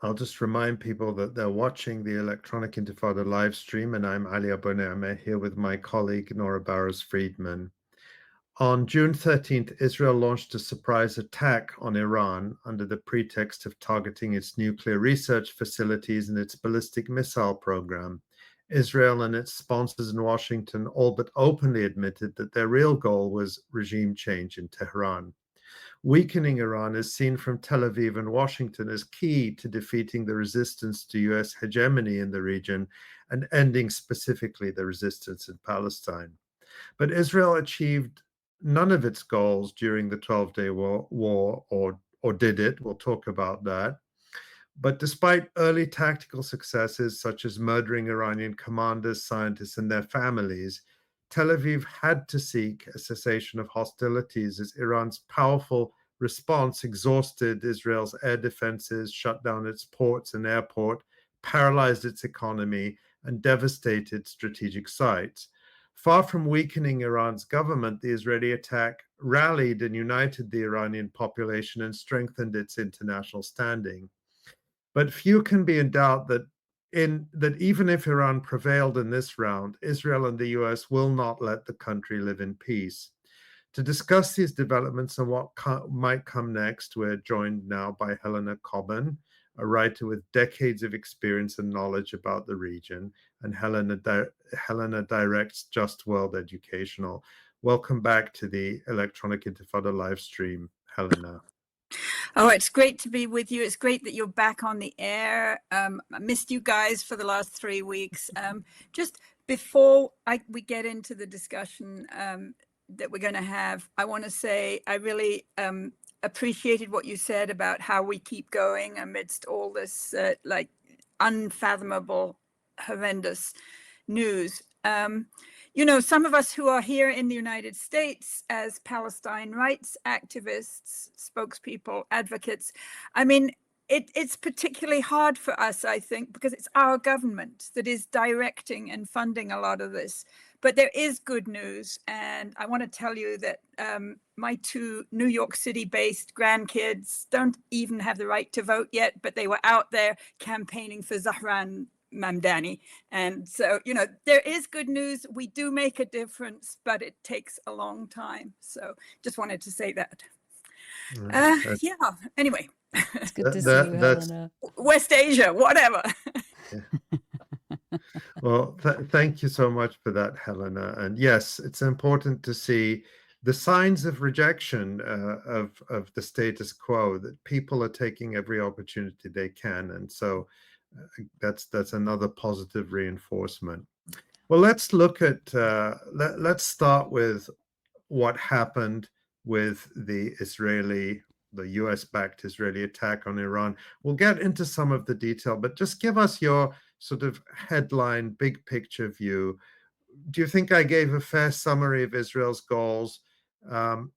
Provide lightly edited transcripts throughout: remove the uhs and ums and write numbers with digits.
I'll just remind people that they're watching the Electronic Intifada live stream, and I'm Ali Abou-Neameh here with my colleague Nora Barros-Friedman. On June 13th, Israel launched a surprise attack on Iran under the pretext of targeting its nuclear research facilities and its ballistic missile program. Israel and its sponsors in Washington all but openly admitted that their real goal was regime change in Tehran. Weakening Iran is seen from Tel Aviv and Washington as key to defeating the resistance to US hegemony in the region and ending specifically the resistance in Palestine. But Israel achieved none of its goals during the 12-day war, or did it? We'll talk about that. But despite early tactical successes, such as murdering Iranian commanders, scientists, and their families, Tel Aviv had to seek a cessation of hostilities as Iran's powerful response exhausted Israel's air defenses, shut down its ports and airport, paralyzed its economy, and devastated strategic sites. Far from weakening Iran's government, the Israeli attack rallied and united the Iranian population and strengthened its international standing. But few can be in doubt that even if Iran prevailed in this round, Israel and the US will not let the country live in peace. To discuss these developments and what might come next, we're joined now by Helena Cobban, a writer with decades of experience and knowledge about the region, and Helena directs Just World Educational. Welcome back to the Electronic Intifada live stream, Helena. Oh, it's great to be with you. It's great that you're back on the air. I missed you guys for the last 3 weeks. Just before we get into the discussion that we're going to have, I want to say I really appreciated what you said about how we keep going amidst all this like unfathomable, horrendous news. You know, some of us who are here in the United States as Palestine rights activists, spokespeople, advocates, I mean, it's particularly hard for us, I think, because it's our government that is directing and funding a lot of this. But there is good news. And I want to tell you that my 2 New York City-based grandkids don't even have the right to vote yet, but they were out there campaigning for Zahran Mamdani. And so, you know, there is good news. We do make a difference, but it takes a long time. So just wanted to say that. Yeah, anyway. It's good to see you, Helena. West Asia, whatever. Well, thank you so much for that, Helena. And yes, it's important to see the signs of rejection of the status quo, that people are taking every opportunity they can. And so that's another positive reinforcement. Well, let's look at, let's start with what happened with the US-backed Israeli attack on Iran. We'll get into some of the detail, but just give us your sort of headline, big picture view. Do you think I gave a fair summary of Israel's goals and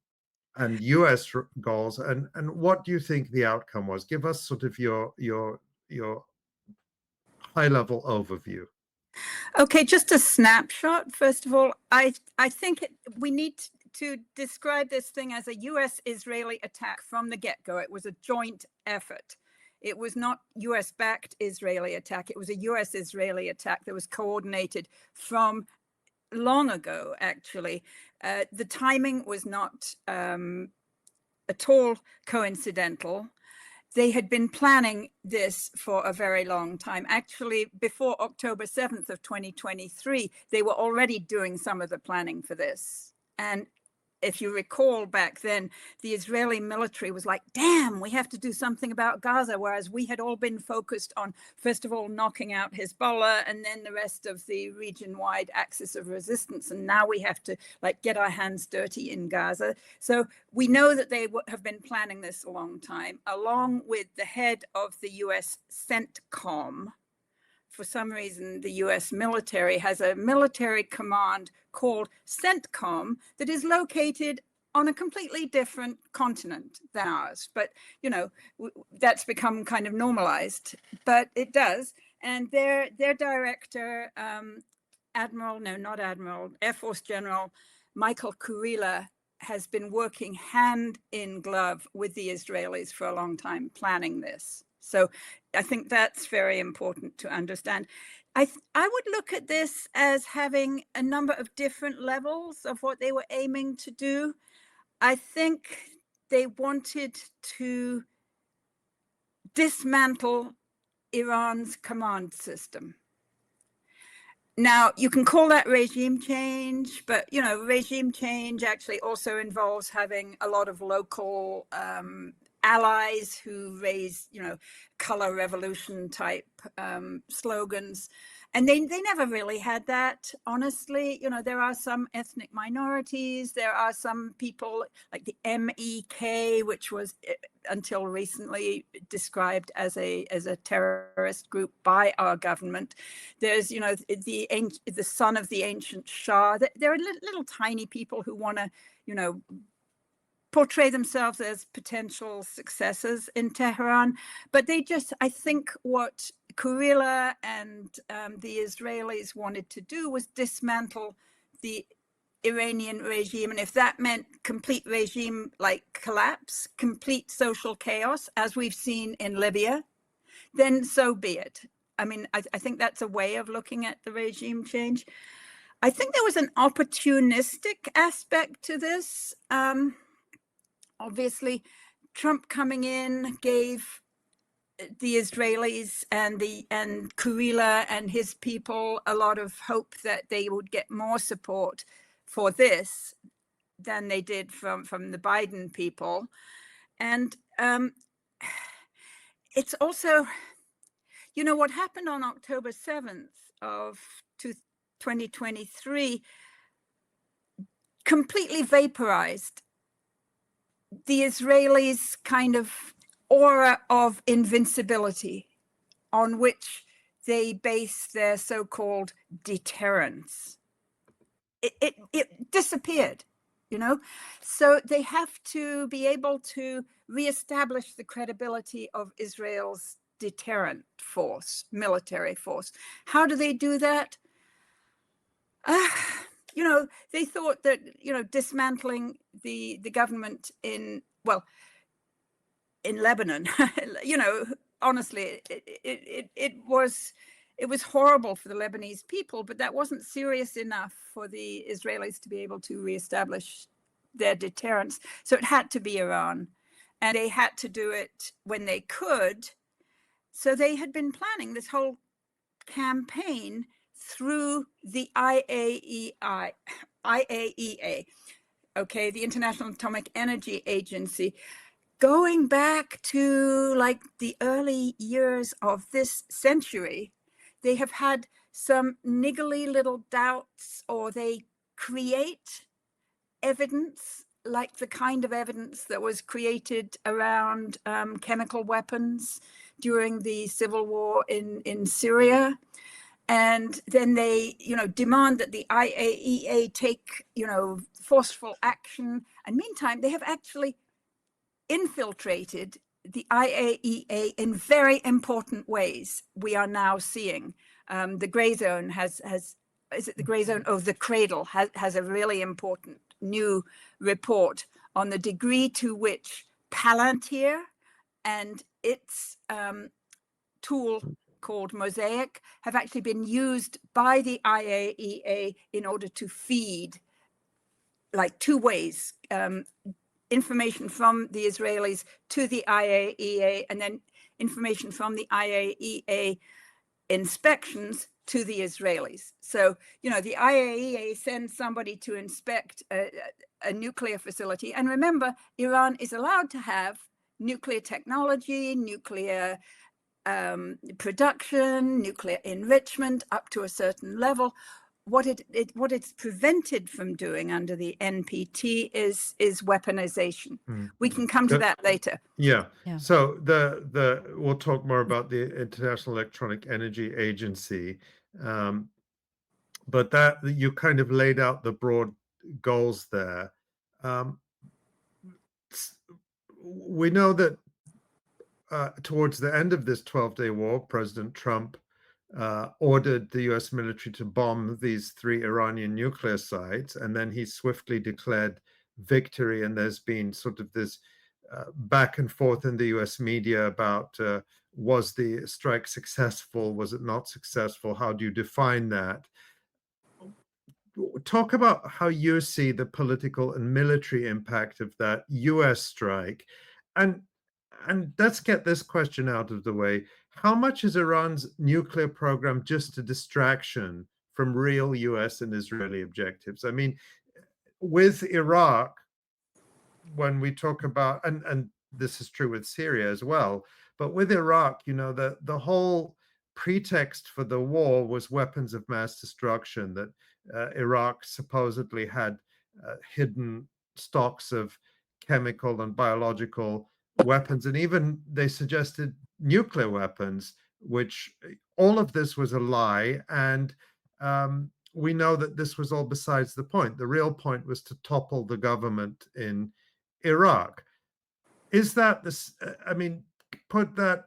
US goals? And what do you think the outcome was? Give us sort of your high-level overview. Okay, just a snapshot. First of all, I think we need to describe this thing as a US-Israeli attack from the get-go. It was a joint effort. It was not US-backed Israeli attack. It was a US-Israeli attack that was coordinated from long ago, actually. The timing was not at all coincidental. They had been planning this for a very long time. Actually, before October 7th of 2023, they were already doing some of the planning for this. And if you recall back then, the Israeli military was like, damn, we have to do something about Gaza, whereas we had all been focused on, first of all, knocking out Hezbollah and then the rest of the region-wide axis of resistance. And now we have to like get our hands dirty in Gaza. So we know that they have been planning this a long time, along with the head of the US CENTCOM. For some reason, the US military has a military command called CENTCOM that is located on a completely different continent than ours. But, you know, that's become kind of normalized, but it does. And their director, Air Force General Michael Kurilla, has been working hand in glove with the Israelis for a long time, planning this. So I think that's very important to understand. I would look at this as having a number of different levels of what they were aiming to do. I think they wanted to dismantle Iran's command system. Now, you can call that regime change, but, you know, regime change actually also involves having a lot of local allies who raise, you know, color revolution type slogans. And they never really had that, honestly. You know, there are some ethnic minorities. There are some people like the MEK, which was until recently described as a terrorist group by our government. There's, you know, the son of the ancient Shah. There are little tiny people who want to, you know, portray themselves as potential successors in Tehran, but they just, I think what 𝐤𝐿 and the Israelis wanted to do was dismantle the Iranian regime, and if that meant complete regime like collapse, complete social chaos, as we've seen in Libya, then so be it. I mean, I think that's a way of looking at the regime change. I think there was an opportunistic aspect to this. Obviously, Trump coming in gave the Israelis and 𝐤𝐿 and his people a lot of hope that they would get more support for this than they did from the Biden people. And it's also, you know, what happened on October 7th of 2023 completely vaporized the Israelis' kind of aura of invincibility on which they base their so-called deterrence. It disappeared, you know? So they have to be able to reestablish the credibility of Israel's deterrent force, military force. How do they do that? You know, they thought that, you know, dismantling the government in Lebanon, you know, honestly, it was horrible for the Lebanese people, but that wasn't serious enough for the Israelis to be able to reestablish their deterrence. So it had to be Iran, and they had to do it when they could. So they had been planning this whole campaign through the IAEA, okay, the International Atomic Energy Agency, going back to like the early years of this century. They have had some niggly little doubts, or they create evidence like the kind of evidence that was created around chemical weapons during the civil war in Syria. And then they, you know, demand that the IAEA take, you know, forceful action. And meantime, they have actually infiltrated the IAEA in very important ways. We are now seeing the gray zone is it the gray zone? Oh, the Cradle has a really important new report on the degree to which Palantir and its tool called Mosaic have actually been used by the IAEA in order to feed, like, two ways, information from the Israelis to the IAEA, and then information from the IAEA inspections to the Israelis. So, you know, the IAEA sends somebody to inspect a nuclear facility. And remember, Iran is allowed to have nuclear technology, nuclear production, nuclear enrichment up to a certain level. What it's prevented from doing under the NPT is weaponization. We can come to that later. Yeah. So we'll talk more about the International Electronic Energy Agency, but that you kind of laid out the broad goals there. We know that towards the end of this 12-day war, President Trump ordered the US military to bomb these 3 Iranian nuclear sites, and then he swiftly declared victory. And there's been sort of this back and forth in the US media about was the strike successful? Was it not successful? How do you define that? Talk about how you see the political and military impact of that US strike. And let's get this question out of the way. How much is Iran's nuclear program just a distraction from real US and Israeli objectives? I mean, with Iraq, when we talk about, and this is true with Syria as well, but with Iraq, you know, the whole pretext for the war was weapons of mass destruction, that Iraq supposedly had hidden stocks of chemical and biological weapons, and even they suggested nuclear weapons, which all of this was a lie. And we know that this was all besides the point. The real point was to topple the government in Iraq. Is that this? I mean, put that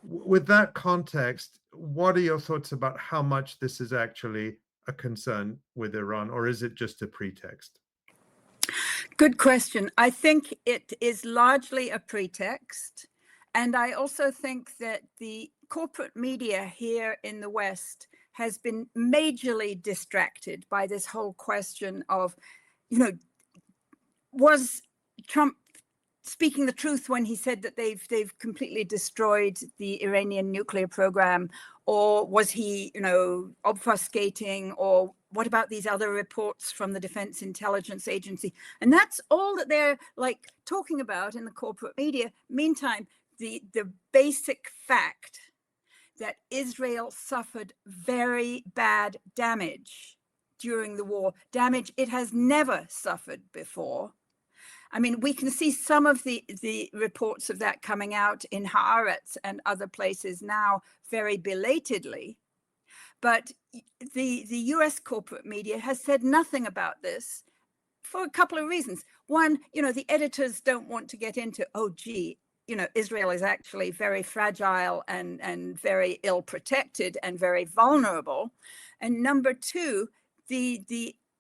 with that context, what are your thoughts about how much this is actually a concern with Iran, or is it just a pretext? Good question. I think it is largely a pretext. And I also think that the corporate media here in the West has been majorly distracted by this whole question of, you know, was Trump speaking the truth when he said that they've completely destroyed the Iranian nuclear program, or was he, you know, obfuscating, or what about these other reports from the Defense Intelligence Agency? And that's all that they're like talking about in the corporate media. Meantime, the basic fact that Israel suffered very bad damage during the war, damage it has never suffered before. I mean, we can see some of the reports of that coming out in Haaretz and other places now very belatedly. But the US corporate media has said nothing about this for a couple of reasons. One, you know, the editors don't want to get into, oh, gee, you know, Israel is actually very fragile and very ill protected and very vulnerable. And number two,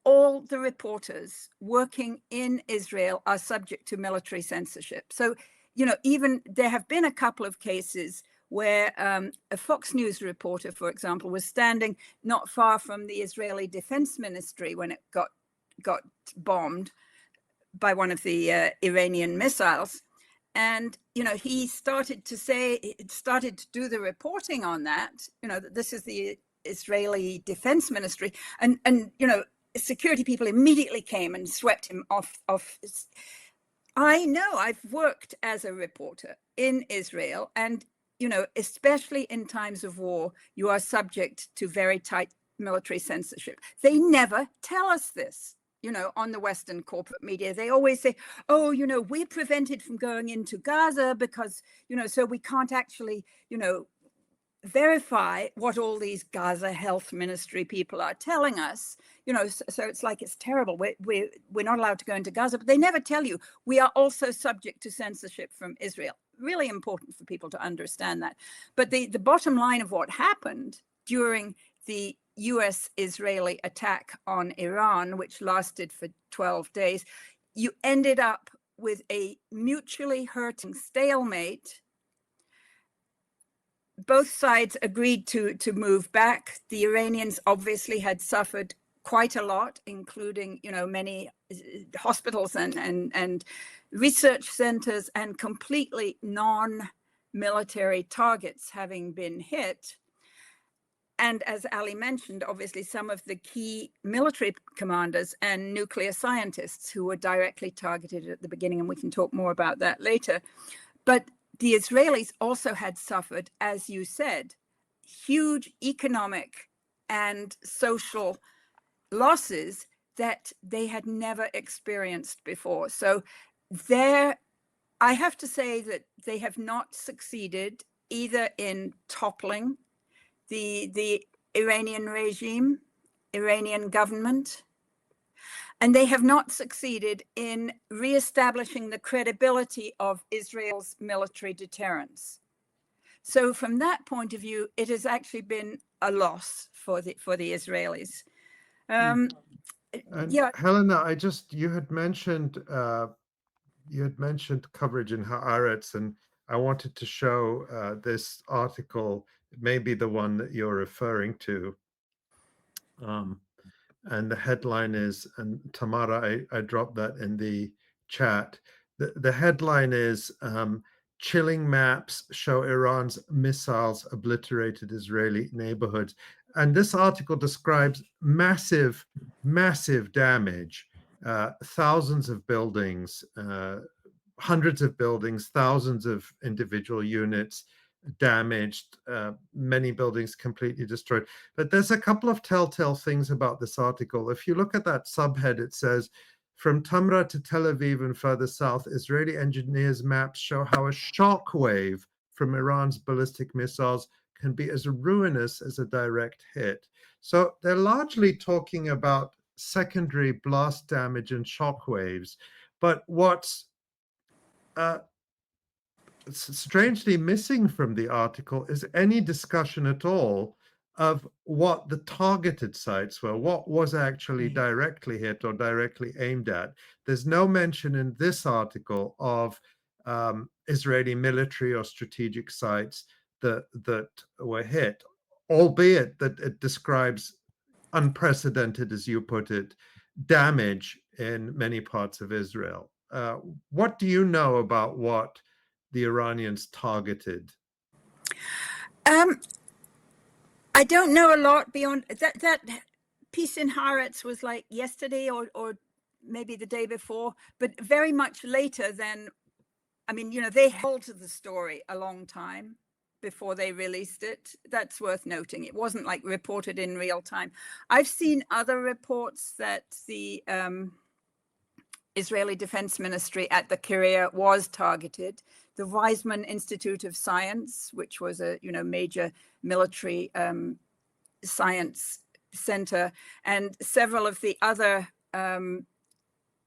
all the reporters working in Israel are subject to military censorship. So, you know, even there have been a couple of cases where a Fox News reporter, for example, was standing not far from the Israeli Defense Ministry when it got bombed by one of the Iranian missiles. And, you know, he started to do the reporting on that, you know, that this is the Israeli Defense Ministry. And you know, security people immediately came and swept him off. I know, I've worked as a reporter in Israel, and, you know, especially in times of war, you are subject to very tight military censorship. They never tell us this, you know, on the Western corporate media. They always say, oh, you know, we're prevented from going into Gaza because, you know, so we can't actually, you know, verify what all these Gaza health ministry people are telling us, you know, so it's like, it's terrible. We're not allowed to go into Gaza, but they never tell you we are also subject to censorship from Israel. Really important for people to understand that. But the bottom line of what happened during the US-Israeli attack on Iran, which lasted for 12 days, you ended up with a mutually hurting stalemate. Both sides agreed to move back. The Iranians obviously had suffered quite a lot, including, you know, many hospitals and research centers and completely non-military targets having been hit. And as Ali mentioned, obviously some of the key military commanders and nuclear scientists who were directly targeted at the beginning, and we can talk more about that later. But the Israelis also had suffered, as you said, huge economic and social losses that they had never experienced before. So I have to say that they have not succeeded either in toppling the Iranian regime, Iranian government, and they have not succeeded in reestablishing the credibility of Israel's military deterrence. So from that point of view, it has actually been a loss for the Israelis. Yeah, Helena, you had mentioned coverage in Haaretz, and I wanted to show this article, maybe the one that you're referring to. And the headline is, and Tamara, I dropped that in the chat. The headline is, chilling maps show Iran's missiles obliterated Israeli neighborhoods. And this article describes massive, massive damage, thousands of buildings, hundreds of buildings, thousands of individual units damaged, many buildings completely destroyed. But there's a couple of telltale things about this article. If you look at that subhead, it says, from Tamra to Tel Aviv and further south, Israeli engineers' maps show how a shock wave from Iran's ballistic missiles can be as ruinous as a direct hit. So they're largely talking about secondary blast damage and shock waves. But what's strangely missing from the article is any discussion at all of what the targeted sites were, what was actually directly hit or directly aimed at. There's no mention in this article of Israeli military or strategic sites that were hit, albeit that it describes unprecedented, as you put it, damage in many parts of Israel. What do you know about what the Iranians targeted? I don't know a lot beyond that. That piece in Haaretz was like yesterday or maybe the day before, but very much later than, I mean, they held to the story a long time before they released it. That's worth noting. It wasn't like reported in real time. I've seen other reports that the Israeli Defense Ministry at the Korea was targeted. The Weizmann Institute of Science, which was a major military science center, and several of the other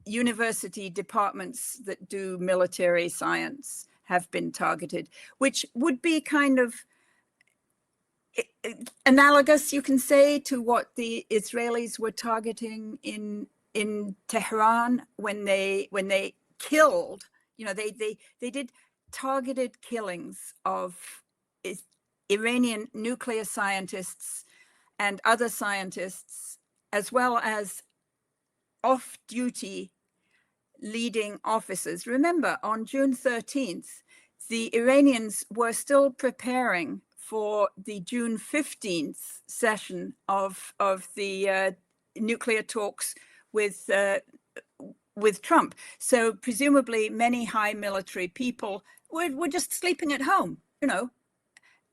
university departments that do military science have been targeted, which would be kind of analogous, you can say, to what the Israelis were targeting in Tehran when they killed, they did targeted killings of Iranian nuclear scientists and other scientists, as well as off-duty leading officers. Remember, on June 13th, the Iranians were still preparing for the June 15th session of the nuclear talks with Trump. So presumably many high military people were just sleeping at home.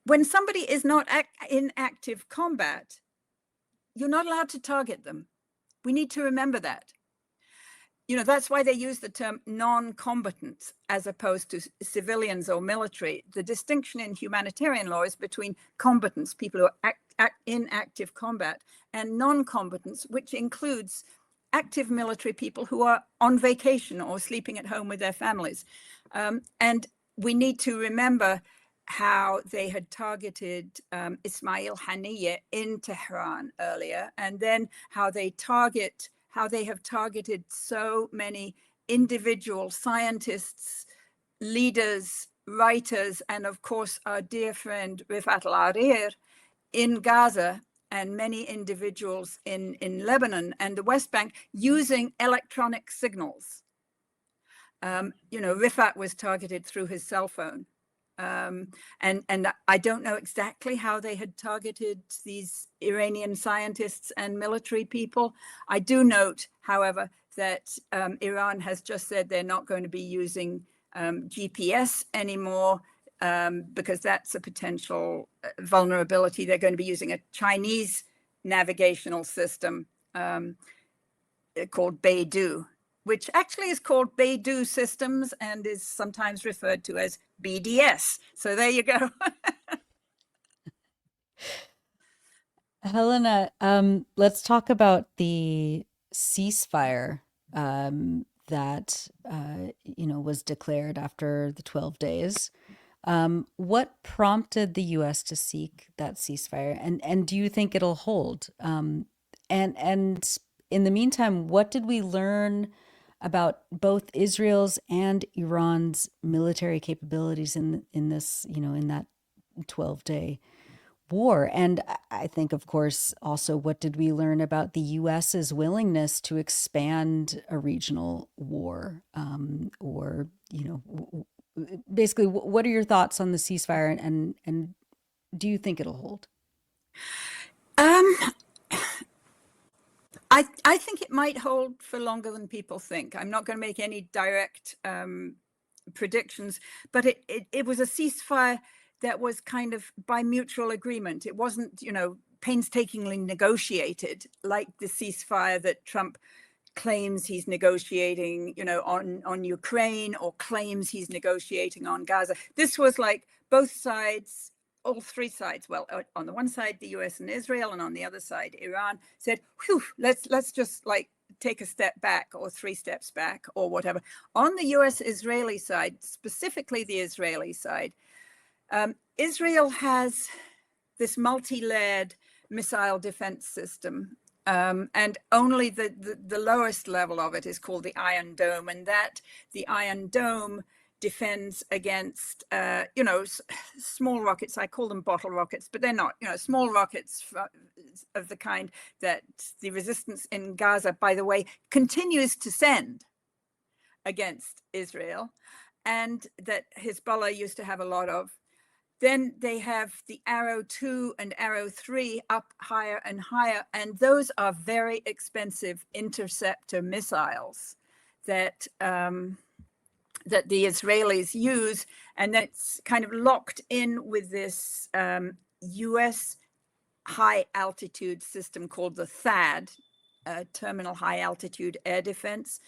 When somebody is not in active combat, you're not allowed to target them. We need to remember that. That's why they use the term non-combatants as opposed to civilians or military. The distinction in humanitarian law is between combatants, people who are in active combat, and non-combatants, which includes active military people who are on vacation or sleeping at home with their families. And we need to remember how they had targeted Ismail Haniyeh in Tehran earlier, and then how they have targeted so many individual scientists, leaders, writers, and of course our dear friend Rifat al-Hariri in Gaza, and many individuals in Lebanon and the West Bank using electronic signals. Rifat was targeted through his cell phone. And I don't know exactly how they had targeted these Iranian scientists and military people. I do note, however, that Iran has just said they're not going to be using GPS anymore because that's a potential vulnerability. They're going to be using a Chinese navigational system called Beidou, which actually is called Beidou Systems and is sometimes referred to as BDS. So there you go. Helena, let's talk about the ceasefire that was declared after the 12 days. What prompted the U.S. to seek that ceasefire, and do you think it'll hold? And in the meantime, what did we learn about both Israel's and Iran's military capabilities in this, in that 12-day war. And I think, of course, also, what did we learn about the US's willingness to expand a regional war? Or, basically, what are your thoughts on the ceasefire, and do you think it'll hold? I think it might hold for longer than people think. I'm not going to make any direct predictions, but it was a ceasefire that was kind of by mutual agreement. It wasn't, painstakingly negotiated like the ceasefire that Trump claims he's negotiating, on Ukraine, or claims he's negotiating on Gaza. This was like both sides, all three sides. Well, on the one side, the US and Israel, and on the other side, Iran said, whew, let's just like take a step back, or 3 steps back, or whatever. On the US-Israeli side, specifically the Israeli side, Israel has this multi-layered missile defense system, and only the lowest level of it is called the Iron Dome, and that the Iron Dome defends against, small rockets. I call them bottle rockets, but they're not, small rockets of the kind that the resistance in Gaza, by the way, continues to send against Israel, and that Hezbollah used to have a lot of. Then they have the Arrow 2 and Arrow 3 up higher and higher, and those are very expensive interceptor missiles that that the Israelis use, and that's kind of locked in with this US high altitude system called the THAAD, Terminal High Altitude Air Defense.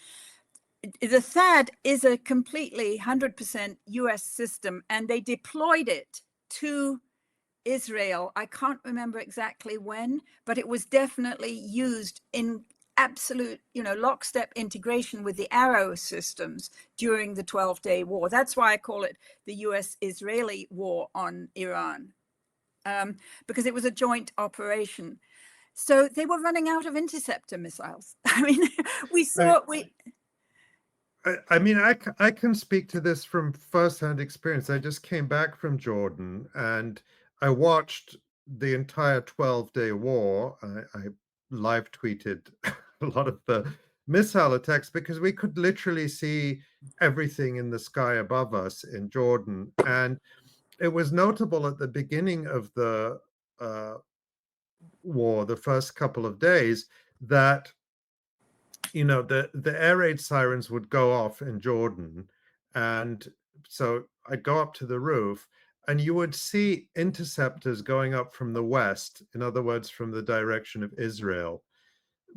The THAAD is a completely 100% US system, and they deployed it to Israel. I can't remember exactly when, but it was definitely used in absolute, lockstep integration with the Arrow systems during the 12-day war. That's why I call it the US-Israeli war on Iran, because it was a joint operation. So they were running out of interceptor missiles. I mean, I can speak to this from firsthand experience. I just came back from Jordan, and I watched the entire 12-day war. I live tweeted a lot of the missile attacks, because we could literally see everything in the sky above us in Jordan. And it was notable at the beginning of the war, the first couple of days, that the air raid sirens would go off in Jordan. And so I'd go up to the roof, and you would see interceptors going up from the west, in other words, from the direction of Israel,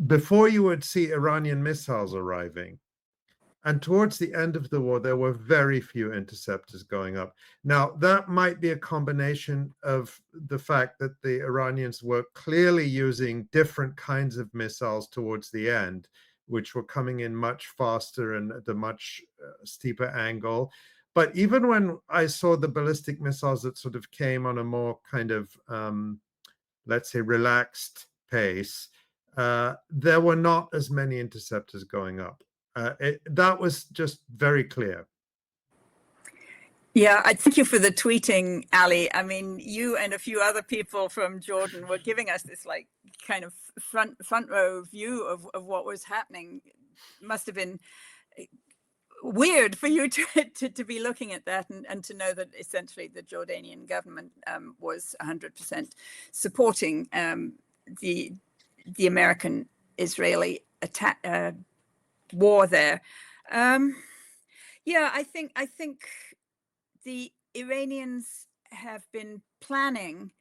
before you would see Iranian missiles arriving. And towards the end of the war, there were very few interceptors going up. Now, that might be a combination of the fact that the Iranians were clearly using different kinds of missiles towards the end, which were coming in much faster and at a much steeper angle. But even when I saw the ballistic missiles that sort of came on a more kind of, let's say, relaxed pace, there were not as many interceptors going up. That was just very clear. Yeah, I thank you for the tweeting, Ali. I mean, you and a few other people from Jordan were giving us this like kind of front row view of what was happening. It must have been weird for you to be looking at that, and to know that essentially the Jordanian government was 100% supporting the American-Israeli attack war there. Yeah, I think the Iranians have been planning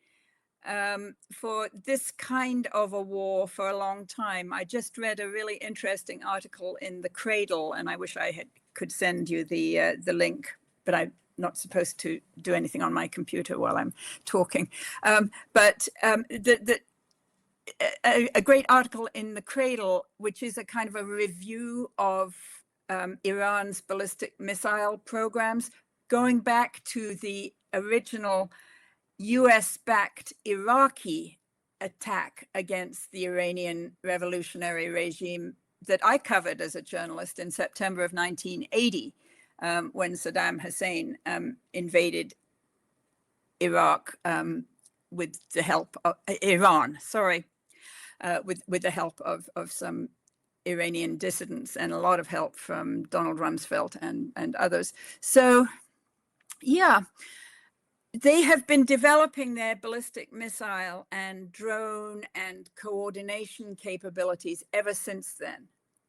for this kind of a war for a long time. I just read a really interesting article in The Cradle, and I wish I could send you the link, but I'm not supposed to do anything on my computer while I'm talking. But a great article in The Cradle, which is a kind of a review of Iran's ballistic missile programs, going back to the original US-backed Iraqi attack against the Iranian revolutionary regime that I covered as a journalist in September of 1980, when Saddam Hussein invaded Iraq with the help of Iran, with the help of some Iranian dissidents and a lot of help from Donald Rumsfeld and others. So, yeah, they have been developing their ballistic missile and drone and coordination capabilities ever since then.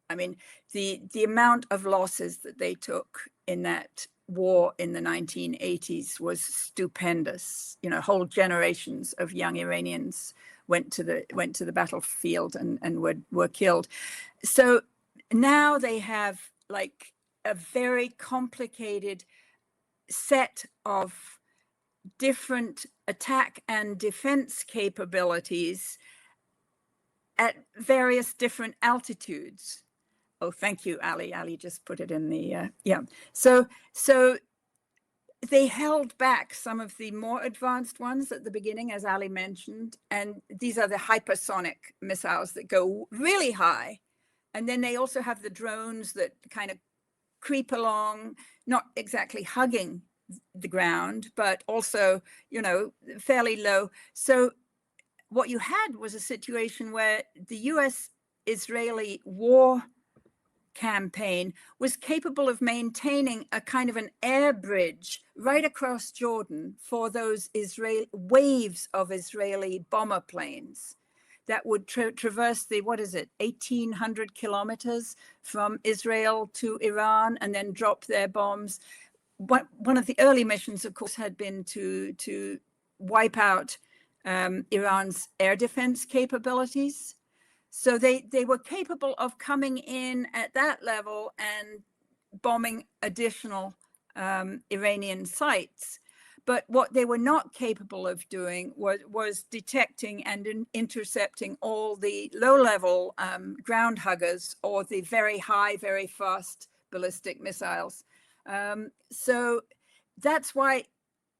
I mean, the amount of losses that they took in that war in the 1980s was stupendous. You know, whole generations of young Iranians went to the battlefield and were killed. So now they have like a very complicated set of different attack and defense capabilities at various different altitudes. Oh, thank you, Ali. Ali just put it in the, yeah. So they held back some of the more advanced ones at the beginning, as Ali mentioned, and these are the hypersonic missiles that go really high. And then they also have the drones that kind of creep along, not exactly hugging the ground, but also, you know, fairly low. So what you had was a situation where the US-Israeli war campaign was capable of maintaining a kind of an air bridge right across Jordan for those waves of Israeli bomber planes that would traverse the, 1,800 kilometers from Israel to Iran and then drop their bombs. One of the early missions, of course, had been to wipe out Iran's air defense capabilities. So they were capable of coming in at that level and bombing additional Iranian sites. But what they were not capable of doing was detecting and intercepting all the low-level ground huggers or the very high, very fast ballistic missiles. So that's why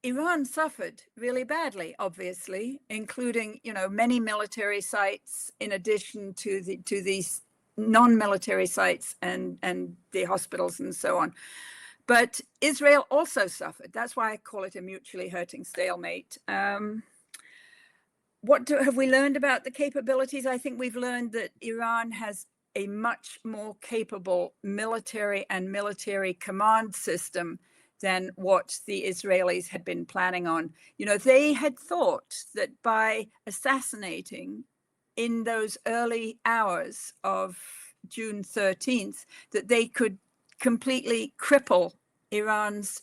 Iran suffered really badly, obviously, including, you know, many military sites in addition to these non-military sites and the hospitals and so on. But Israel also suffered. That's why I call it a mutually hurting stalemate. What have we learned about the capabilities? I think we've learned that Iran has a much more capable military and military command system than what the Israelis had been planning on. You know, they had thought that by assassinating in those early hours of June 13th, that they could completely cripple Iran's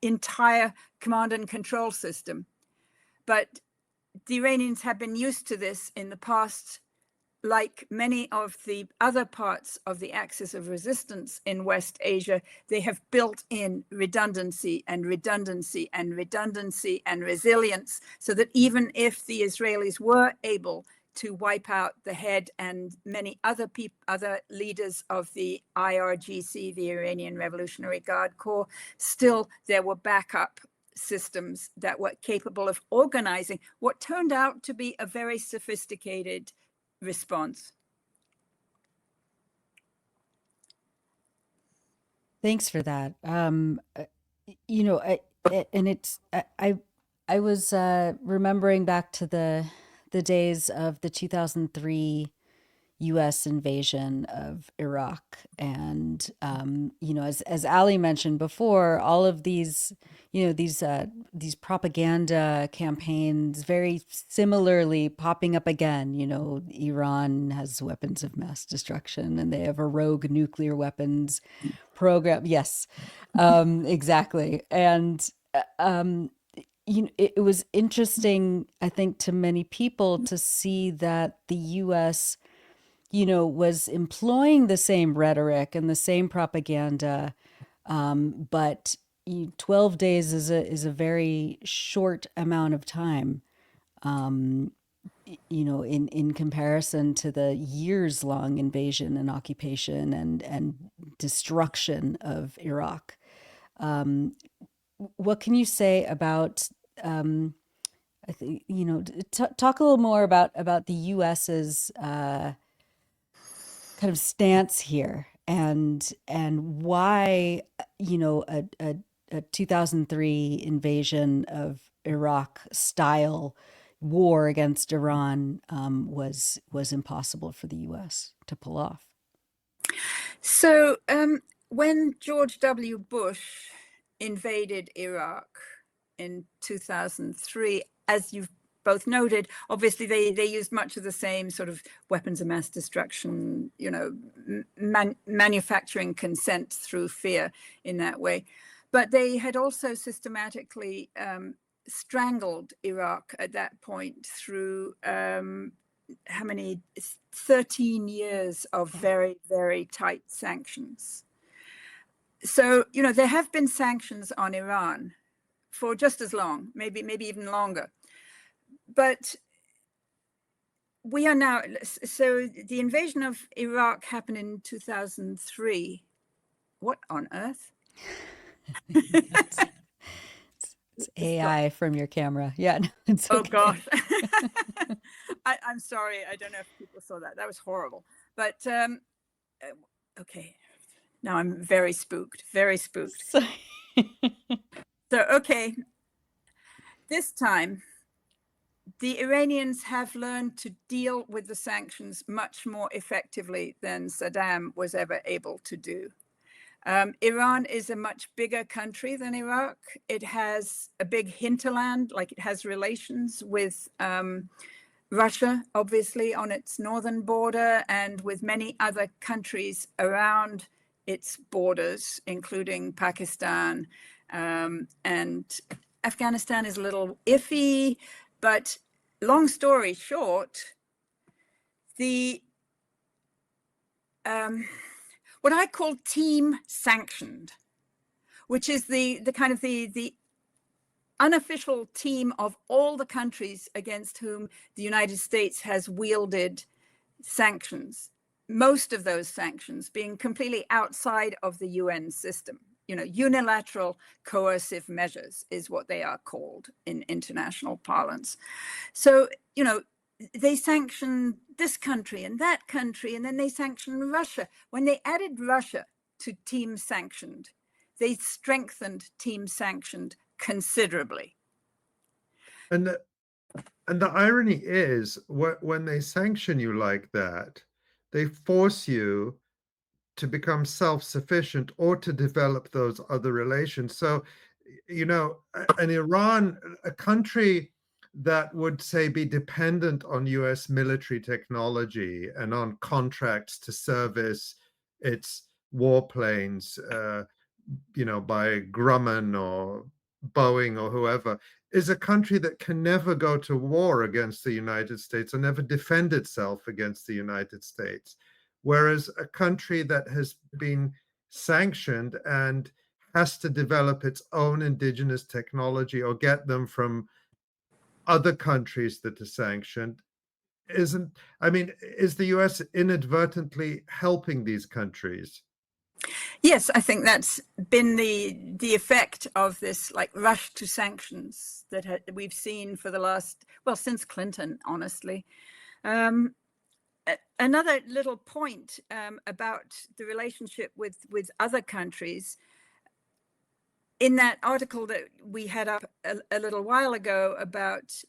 entire command and control system. But the Iranians have been used to this in the past. Like many of the other parts of the axis of resistance in West Asia, they have built in redundancy and redundancy and redundancy and resilience, so that even if the Israelis were able to wipe out the head and many other leaders of the IRGC, the Iranian Revolutionary Guard Corps, still there were backup systems that were capable of organizing what turned out to be a very sophisticated response. Thanks for that. You know, I was remembering back to the days of the 2003 U.S. invasion of Iraq, and you know, as Ali mentioned before, all of these, you know, these propaganda campaigns very similarly popping up again. You know, Iran has weapons of mass destruction, and they have a rogue nuclear weapons program. Yes, exactly, and you know, it was interesting, I think, to many people to see that the U.S., you know, was employing the same rhetoric and the same propaganda, but 12 days is a very short amount of time, you know, in comparison to the years-long invasion and occupation and destruction of Iraq. What can you say about, I think, you know, talk a little more about the U.S.'s kind of stance here, and why, you know, a 2003 invasion of Iraq style war against Iran was impossible for the U.S. to pull off. So when George W. Bush invaded Iraq in 2003, as you've both noted, obviously they used much of the same sort of weapons of mass destruction, you know, manufacturing consent through fear in that way. But they had also systematically strangled Iraq at that point through how many, 13 years of very, very tight sanctions. So, you know, there have been sanctions on Iran for just as long, maybe even longer. But we are now, so the invasion of Iraq happened in 2003. What on earth? It's AI from your camera. Yeah, no, it's okay. Oh gosh. I'm sorry. I don't know if people saw that. That was horrible. But okay. Now I'm very spooked, very spooked. So, okay. This time, the Iranians have learned to deal with the sanctions much more effectively than Saddam was ever able to do. Iran is a much bigger country than Iraq. It has a big hinterland, like it has relations with Russia, obviously, on its northern border, and with many other countries around its borders, including Pakistan, and Afghanistan is a little iffy, but long story short, the what I call team sanctioned, which is the kind of the unofficial team of all the countries against whom the United States has wielded sanctions, most of those sanctions being completely outside of the UN system. You know, unilateral coercive measures is what they are called in international parlance. So, you know, they sanction this country and that country, and then they sanction Russia. When they added Russia to team sanctioned, they strengthened team sanctioned considerably. And the irony is, when they sanction you like that, they force you to become self-sufficient or to develop those other relations. So, you know, in Iran, a country that would, say, be dependent on US military technology and on contracts to service its warplanes, you know, by Grumman or Boeing or whoever, is a country that can never go to war against the United States or never defend itself against the United States. Whereas a country that has been sanctioned and has to develop its own indigenous technology or get them from other countries that are sanctioned is the US inadvertently helping these countries? Yes, I think that's been the effect of this like rush to sanctions that we've seen for the last, well, since Clinton, honestly. Another little point about the relationship with other countries. In that article that we had up a little while ago about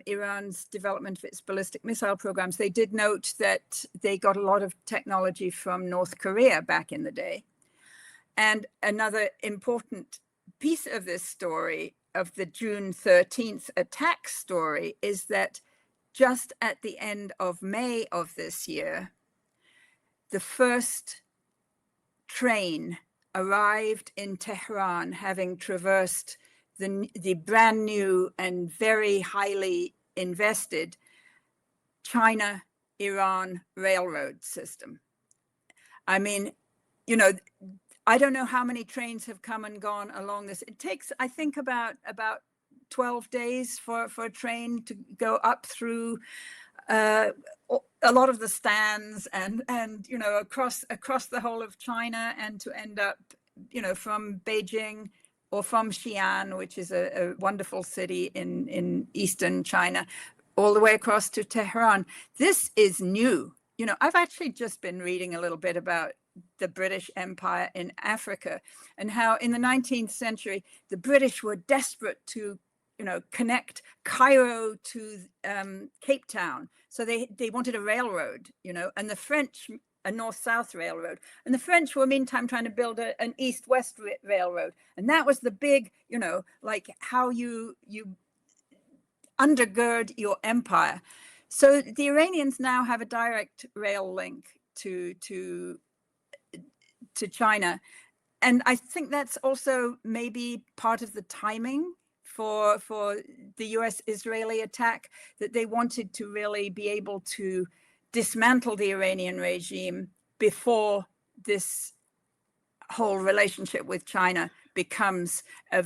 Iran's development of its ballistic missile programs, they did note that they got a lot of technology from North Korea back in the day. And another important piece of this story, of the June 13th attack story, is that just at the end of May of this year, the first train arrived in Tehran, having traversed the brand new and very highly invested China-Iran railroad system. I mean, you know, I don't know how many trains have come and gone along this. It takes, I think, about 12 days for a train to go up through a lot of the stands and you know, across the whole of China, and to end up, you know, from Beijing or from Xi'an, which is a wonderful city in eastern China, all the way across to Tehran. This is new. you know, I've actually just been reading a little bit about the British Empire in Africa and how in the 19th century, the British were desperate to, you know, connect Cairo to Cape Town. So they wanted a railroad, you know, and the French, a north-south railroad. And the French were meantime trying to build an east-west railroad. And that was the big, you know, like how you undergird your empire. So the Iranians now have a direct rail link to China. And I think that's also maybe part of the timing for the US-Israeli attack, that they wanted to really be able to dismantle the Iranian regime before this whole relationship with China becomes a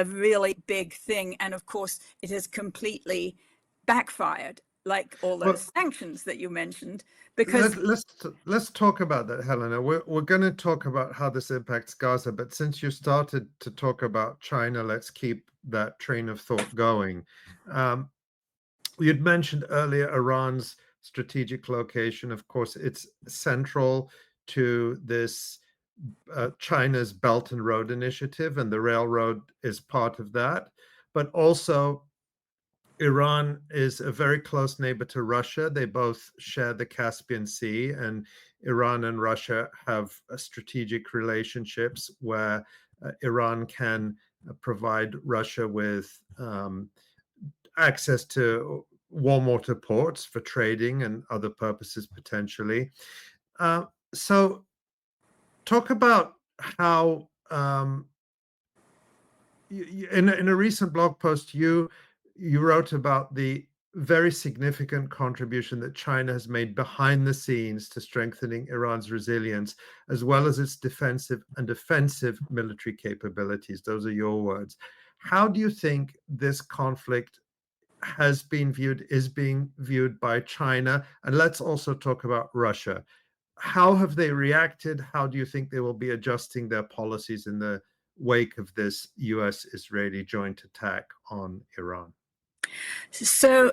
really big thing. And of course, it has completely backfired, like all those sanctions that you mentioned. Because let's talk about that, Helena. We're going to talk about how this impacts Gaza, but since you started to talk about China, let's keep that train of thought going. You'd mentioned earlier Iran's strategic location. Of course, it's central to this China's Belt and Road Initiative, and the railroad is part of that. But also, Iran is a very close neighbor to Russia. They both share the Caspian Sea, and Iran and Russia have strategic relationships where Iran can provide Russia with access to warm water ports for trading and other purposes potentially. So talk about how in a recent blog post you wrote about the very significant contribution that China has made behind the scenes to strengthening Iran's resilience, as well as its defensive and offensive military capabilities. Those are your words. How do you think this conflict is being viewed by China? And let's also talk about Russia. How have they reacted? How do you think they will be adjusting their policies in the wake of this US-Israeli joint attack on Iran? So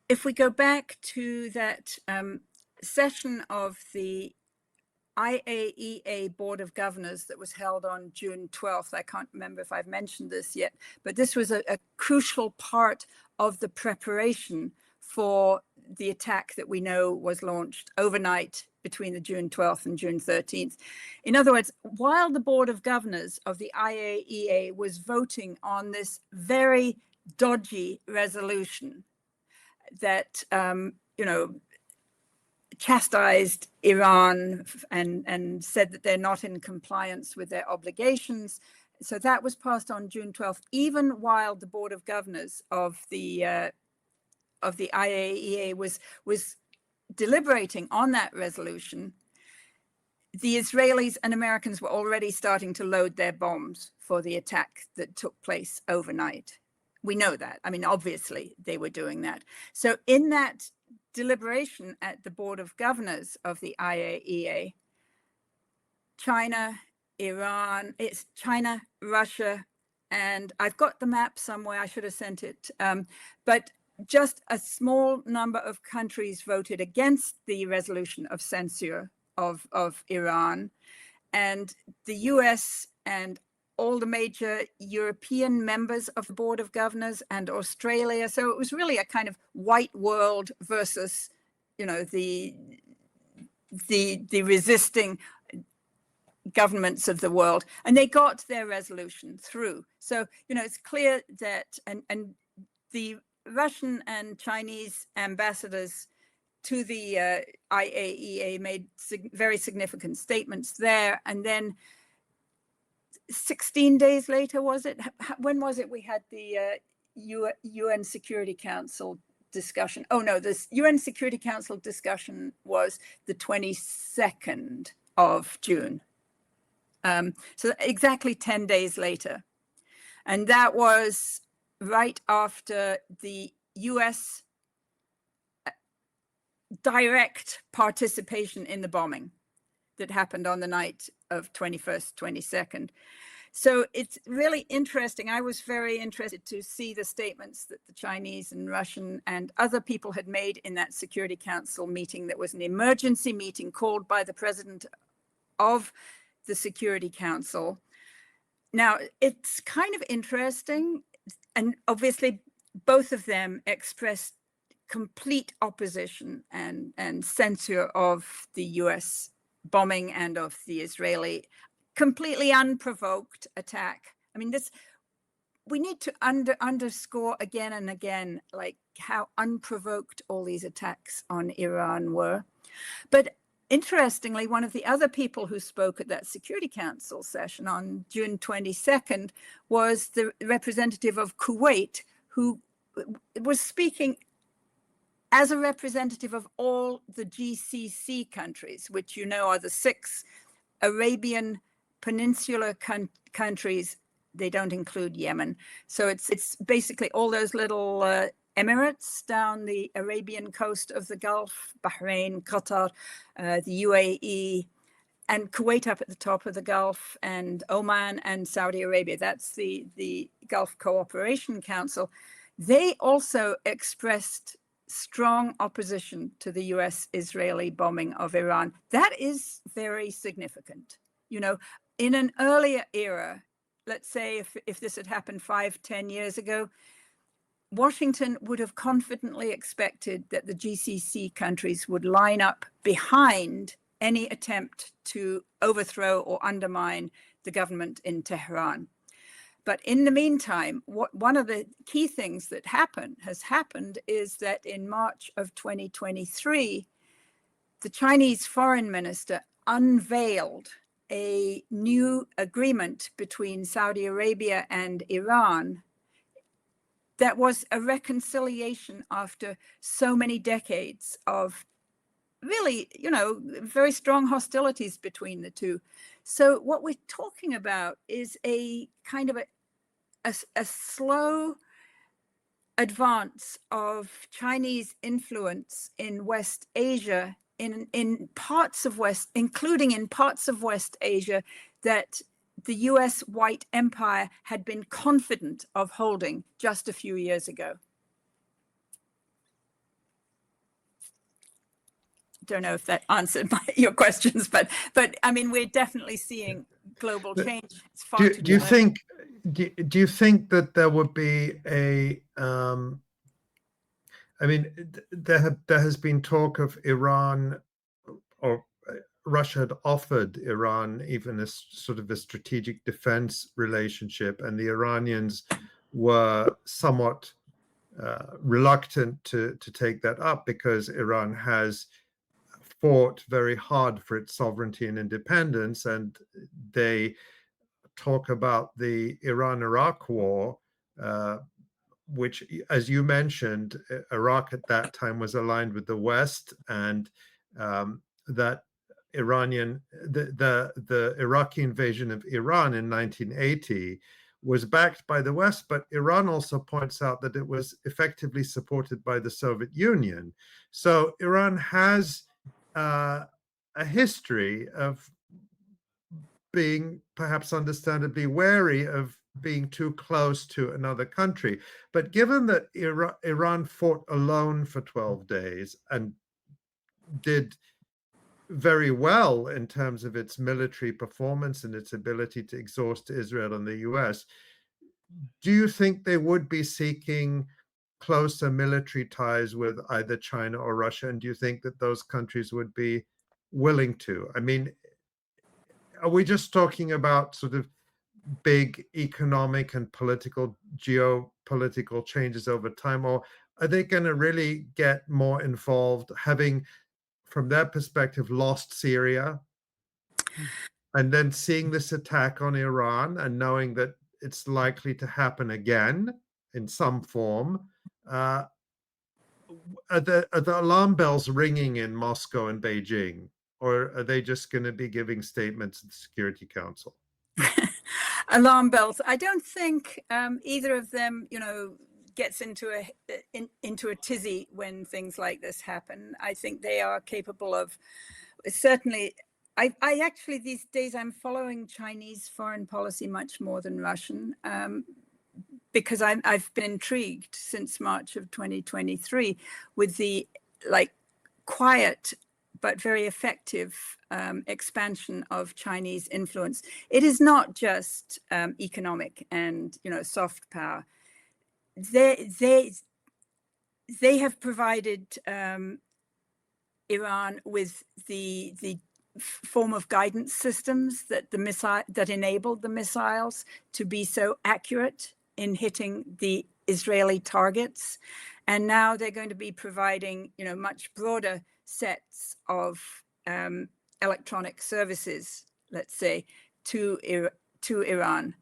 if we go back to that session of the IAEA Board of Governors that was held on June 12th, I can't remember if I've mentioned this yet, but this was a crucial part of the preparation for the attack that we know was launched overnight between the June 12th and June 13th. In other words, while the Board of Governors of the IAEA was voting on this very dodgy resolution that, you know, chastised Iran and said that they're not in compliance with their obligations. So that was passed on June 12th, even while the Board of Governors of the IAEA was deliberating on that resolution. The Israelis and Americans were already starting to load their bombs for the attack that took place overnight. We know that. I mean, obviously they were doing that. So in that deliberation at the Board of Governors of the IAEA, China, Iran, it's China, Russia, and I've got the map somewhere, I should have sent it, but just a small number of countries voted against the resolution of censure of Iran, and the US and all the major European members of the Board of Governors and Australia. So it was really a kind of white world versus, you know, the resisting governments of the world, and they got their resolution through. So, you know, it's clear that, and the Russian and Chinese ambassadors to the IAEA made very significant statements there. And then 16 days later, was it? When was it we had the UN Security Council discussion? Oh no, this UN Security Council discussion was the 22nd of June. So exactly 10 days later. And that was right after the US direct participation in the bombing that happened on the night of 21st, 22nd. So it's really interesting. I was very interested to see the statements that the Chinese and Russian and other people had made in that Security Council meeting that was an emergency meeting called by the president of the Security Council. Now, it's kind of interesting, and obviously both of them expressed complete opposition and censure of the US bombing and of the Israeli completely unprovoked attack. I mean, we need to underscore again and again, like how unprovoked all these attacks on Iran were. But interestingly, one of the other people who spoke at that Security Council session on June 22nd was the representative of Kuwait, who was speaking as a representative of all the GCC countries, which you know are the 6 Arabian Peninsula countries. They don't include Yemen. So it's basically all those little emirates down the Arabian coast of the Gulf, Bahrain, Qatar, the UAE, and Kuwait up at the top of the Gulf, and Oman and Saudi Arabia. That's the Gulf Cooperation Council. They also expressed strong opposition to the US-Israeli bombing of Iran. That is very significant. You know, in an earlier era, let's say if this had happened 5-10 years ago, Washington would have confidently expected that the GCC countries would line up behind any attempt to overthrow or undermine the government in Tehran. But in the meantime, one of the key things that has happened is that in March of 2023, the Chinese foreign minister unveiled a new agreement between Saudi Arabia and Iran that was a reconciliation after so many decades of really, you know, very strong hostilities between the two. So what we're talking about is a kind of a slow advance of Chinese influence in West Asia, in parts of West, including in parts of West Asia that the US white empire had been confident of holding just a few years ago. Don't know if that answered your questions, but I mean, we're definitely seeing global change. It's far too do you think that there would be a I mean, there has been talk of Iran, or Russia had offered Iran even a sort of a strategic defense relationship, and the Iranians were somewhat reluctant to take that up because Iran has fought very hard for its sovereignty and independence, and they talk about the Iran-Iraq war, which, as you mentioned, Iraq at that time was aligned with the West, and that the Iraqi invasion of Iran in 1980 was backed by the West, but Iran also points out that it was effectively supported by the Soviet Union. So Iran has a history of being perhaps understandably wary of being too close to another country. But given that Iran fought alone for 12 days and did very well in terms of its military performance and its ability to exhaust Israel and the US, do you think they would be seeking closer military ties with either China or Russia? And do you think that those countries would be willing to? I mean, are we just talking about sort of big economic and geopolitical changes over time, or are they going to really get more involved, having, from their perspective, lost Syria, and then seeing this attack on Iran and knowing that it's likely to happen again in some form? Are the alarm bells ringing in Moscow and Beijing, or are they just going to be giving statements at the Security Council? Alarm bells. I don't think either of them, you know, gets into a tizzy when things like this happen. I think they are capable of certainly I actually these days I'm following Chinese foreign policy much more than Russian, because I've been intrigued since March of 2023 with the like quiet but very effective expansion of Chinese influence. It is not just economic and soft power. They have provided Iran with the form of guidance systems that that enabled the missiles to be so accurate in hitting the Israeli targets. And now they're going to be providing, much broader sets of electronic services, let's say, to Iran,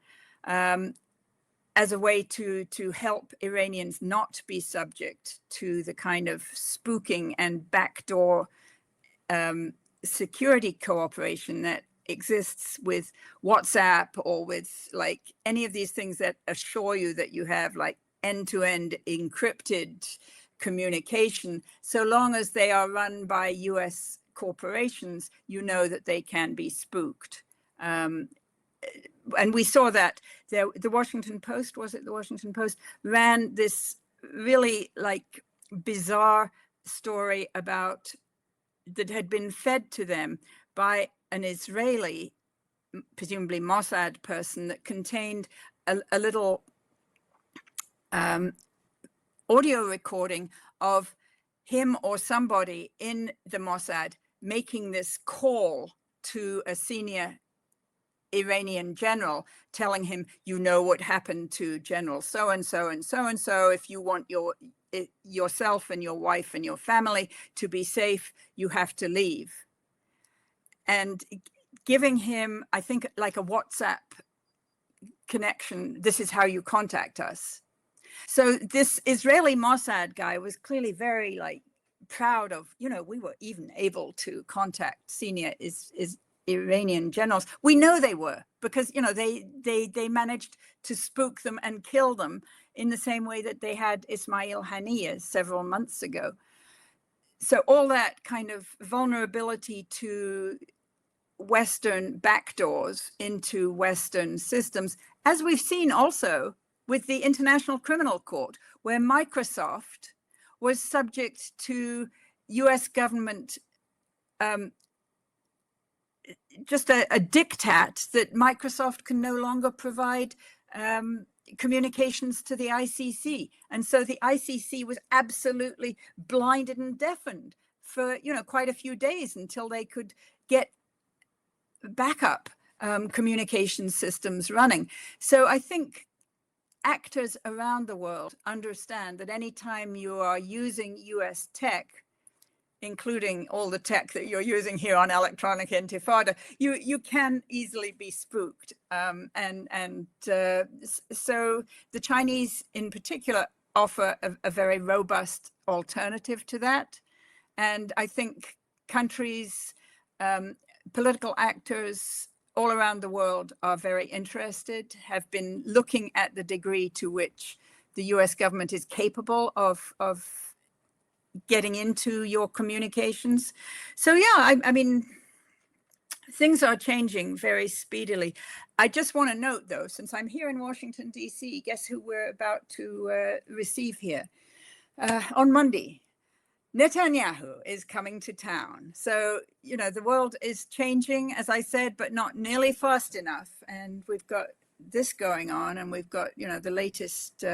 as a way to help Iranians not be subject to the kind of spooking and backdoor security cooperation that exists with WhatsApp or with like any of these things that assure you that you have like end-to-end encrypted communication. So long as they are run by US corporations, you know that they can be spooked. And we saw that the Washington Post, was it the Washington Post, ran this really like bizarre story about that had been fed to them by an Israeli, presumably Mossad person, that contained a little audio recording of him or somebody in the Mossad making this call to a senior Iranian general, telling him, what happened to General so-and-so and so-and-so. If you want yourself and your wife and your family to be safe, you have to leave. And giving him, I think, like a WhatsApp connection. This is how you contact us. So this Israeli Mossad guy was clearly very like proud of, we were even able to contact senior Iranian generals. We know they were, because they managed to spook them and kill them in the same way that they had Ismail Haniyeh several months ago. So all that kind of vulnerability to Western backdoors into Western systems, as we've seen also with the International Criminal Court, where Microsoft was subject to US government just a diktat that Microsoft can no longer provide communications to the ICC. And so the ICC was absolutely blinded and deafened for, quite a few days until they could get backup communication systems running. So I think actors around the world understand that anytime you are using US tech, including all the tech that you're using here on Electronic Intifada, you can easily be spooked. So the Chinese in particular offer a very robust alternative to that. And I think countries, political actors all around the world are very interested, have been looking at the degree to which the US government is capable of getting into your communications. So yeah, I mean, things are changing very speedily. I just want to note though, since I'm here in Washington, DC, guess who we're about to receive here? On Monday, Netanyahu is coming to town. So, the world is changing, as I said, but not nearly fast enough. And we've got this going on, and we've got, the latest,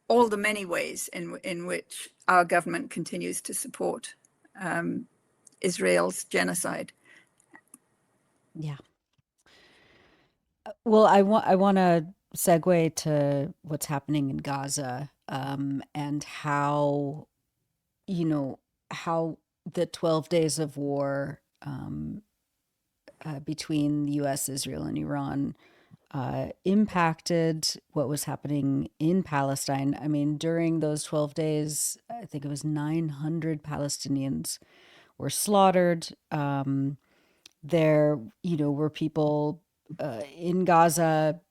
all the many ways in which our government continues to support Israel's genocide. Yeah. Well, I want to segue to what's happening in Gaza, and how the 12 days of war between the US, Israel, and Iran impacted what was happening in Palestine. I mean, during those 12 days, I think it was 900 Palestinians were slaughtered. There, were people in Gaza,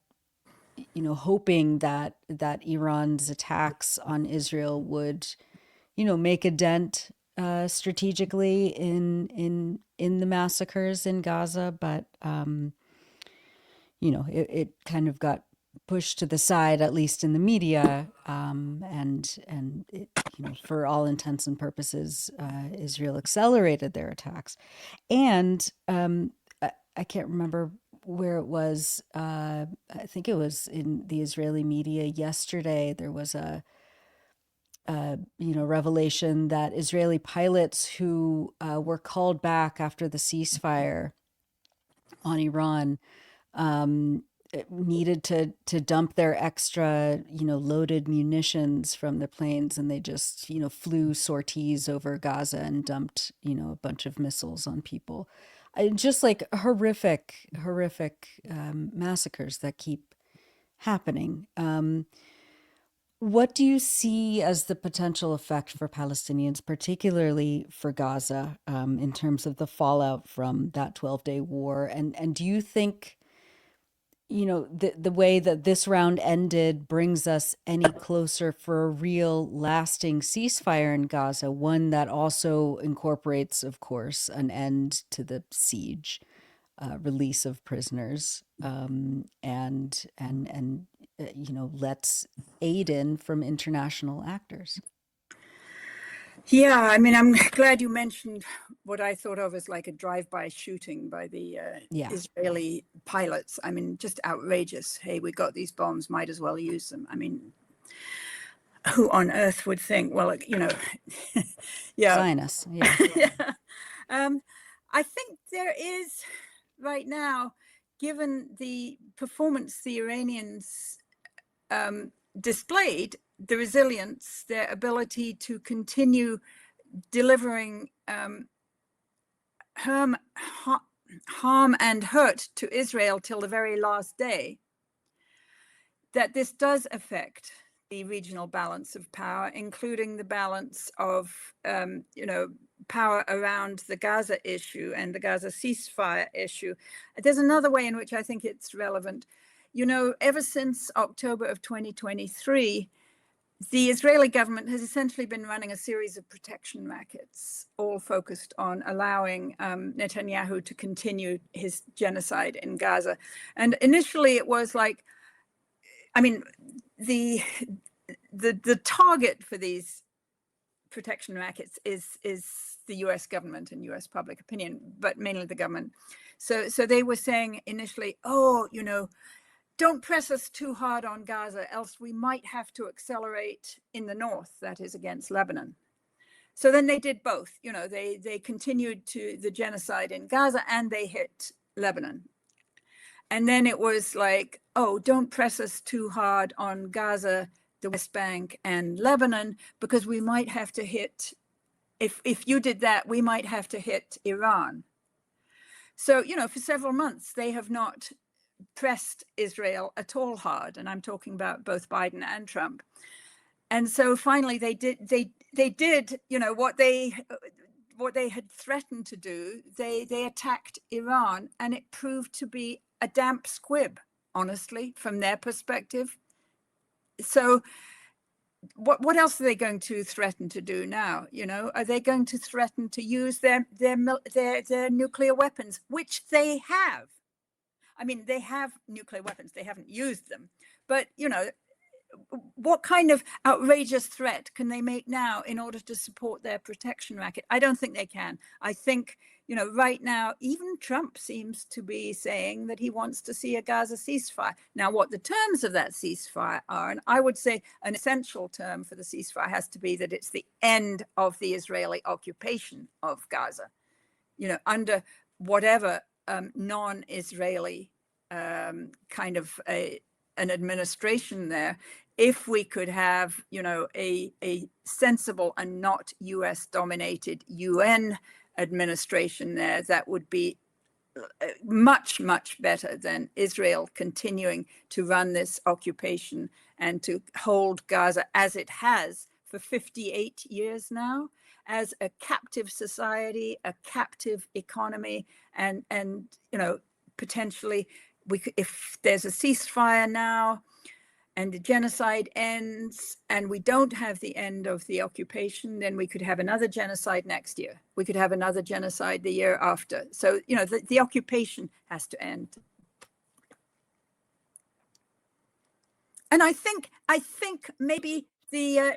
hoping that Iran's attacks on Israel would, make a dent strategically in the massacres in Gaza, but it kind of got pushed to the side, at least in the media, and it, for all intents and purposes, Israel accelerated their attacks. And I can't remember where it was. I think it was in the Israeli media yesterday. There was a revelation that Israeli pilots who were called back after the ceasefire on Iran needed to dump their extra, loaded munitions from the planes, and they just, flew sorties over Gaza and dumped, a bunch of missiles on people. Just like horrific massacres that keep happening. What do you see as the potential effect for Palestinians, particularly for Gaza, in terms of the fallout from that 12-day war? And do you think, the way that this round ended brings us any closer for a real lasting ceasefire in Gaza, one that also incorporates, of course, an end to the siege, release of prisoners, and lets aid in from international actors? Yeah, I mean, I'm glad you mentioned what I thought of as like a drive-by shooting by the Israeli pilots. I mean, just outrageous. Hey, we got these bombs, might as well use them. I mean, who on earth would think, well, yeah. Zionists, yeah. Yeah. I think there is right now, given the performance the Iranians displayed, the resilience, their ability to continue delivering harm and hurt to Israel till the very last day, that this does affect the regional balance of power, including the balance of, power around the Gaza issue and the Gaza ceasefire issue. There's another way in which I think it's relevant. Ever since October of 2023, the Israeli government has essentially been running a series of protection rackets, all focused on allowing Netanyahu to continue his genocide in Gaza. And initially it was like, I mean, the target for these protection rackets is the US government and US public opinion, but mainly the government. So they were saying initially, don't press us too hard on Gaza, else we might have to accelerate in the north, that is against Lebanon. So then they did both. They continued to the genocide in Gaza and they hit Lebanon. And then it was like, oh, don't press us too hard on Gaza, the West Bank and Lebanon, because we might have to hit, if you did that, we might have to hit Iran. So, for several months, they have not pressed Israel at all hard, and I'm talking about both Biden and Trump. And so finally they did what they had threatened to do. They attacked Iran, and it proved to be a damp squib, honestly, from their perspective. So what else are they going to threaten to do now? Are they going to threaten to use their nuclear weapons, which they have? I mean, they have nuclear weapons. They haven't used them. But, what kind of outrageous threat can they make now in order to support their protection racket? I don't think they can. I think, right now, even Trump seems to be saying that he wants to see a Gaza ceasefire. Now, what the terms of that ceasefire are, and I would say an essential term for the ceasefire has to be that it's the end of the Israeli occupation of Gaza, under whatever non-Israeli kind of an administration there. If we could have, a sensible and not US dominated UN administration there, that would be much, much better than Israel continuing to run this occupation and to hold Gaza as it has for 58 years now, as a captive society, a captive economy, and potentially if there's a ceasefire now, and the genocide ends and we don't have the end of the occupation, then we could have another genocide next year. We could have another genocide the year after. So, you know, the occupation has to end. And I think maybe the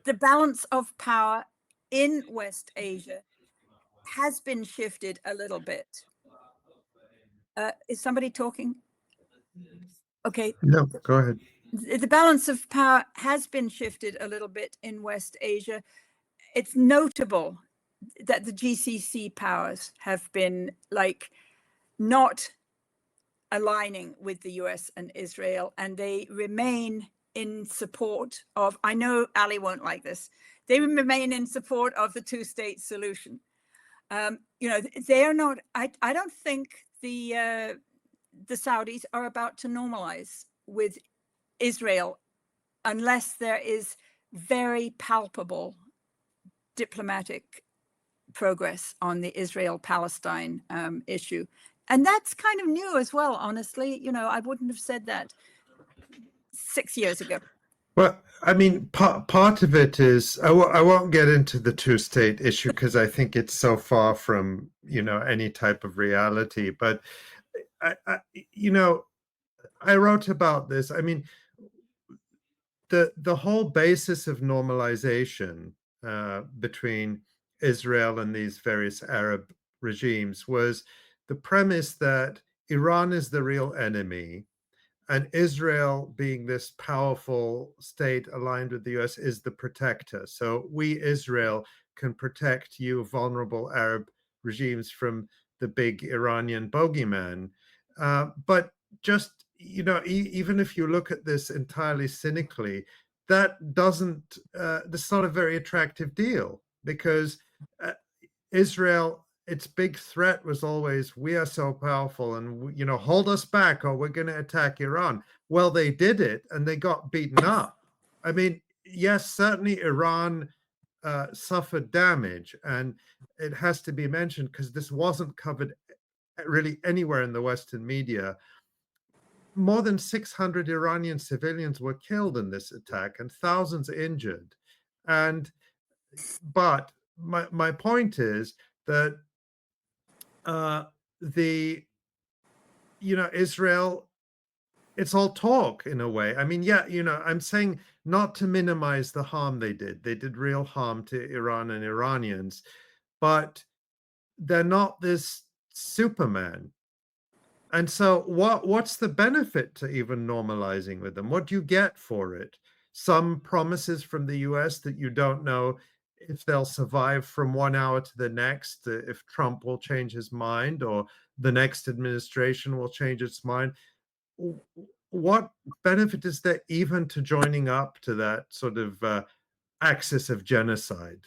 the balance of power in West Asia has been shifted a little bit. Is somebody talking? Okay. No, go ahead. The balance of power has been shifted a little bit in West Asia. It's notable that the GCC powers have been like not aligning with the US and Israel, and they remain in support of, I know Ali won't like this, they remain in support of the two-state solution. You know, they're not, I don't think the Saudis are about to normalize with Israel unless there is very palpable diplomatic progress on the Israel-Palestine issue. And that's kind of new as well, honestly. You know, I wouldn't have said that 6 years ago. Well, I mean, part of it is, I won't get into the two-state issue because I think it's so far from, you know, any type of reality. But, you know, I wrote about this. I mean, the whole basis of normalization between Israel and these various Arab regimes was the premise that Iran is the real enemy, and Israel, being this powerful state aligned with the US, is the protector. So we, Israel, can protect you vulnerable Arab regimes from the big Iranian bogeyman. But just, you know, even if you look at this entirely cynically, that doesn't, that's not a very attractive deal, because Israel, its big threat was always, we are so powerful and, you know, hold us back or we're going to attack Iran. Well, they did it and they got beaten up. I mean, yes, certainly Iran suffered damage, and it has to be mentioned because this wasn't covered really anywhere in the Western media. More than 600 Iranian civilians were killed in this attack and thousands injured. But my point is that you know, Israel, it's all talk in a way. I mean, yeah, you know, I'm saying not to minimize the harm they did. They did real harm to Iran and Iranians, but they're not this Superman. And so what's the benefit to even normalizing with them? What do you get for it? Some promises from the US that you don't know if they'll survive from 1 hour to the next, if Trump will change his mind or the next administration will change its mind. What benefit is there even to joining up to that sort of axis of genocide?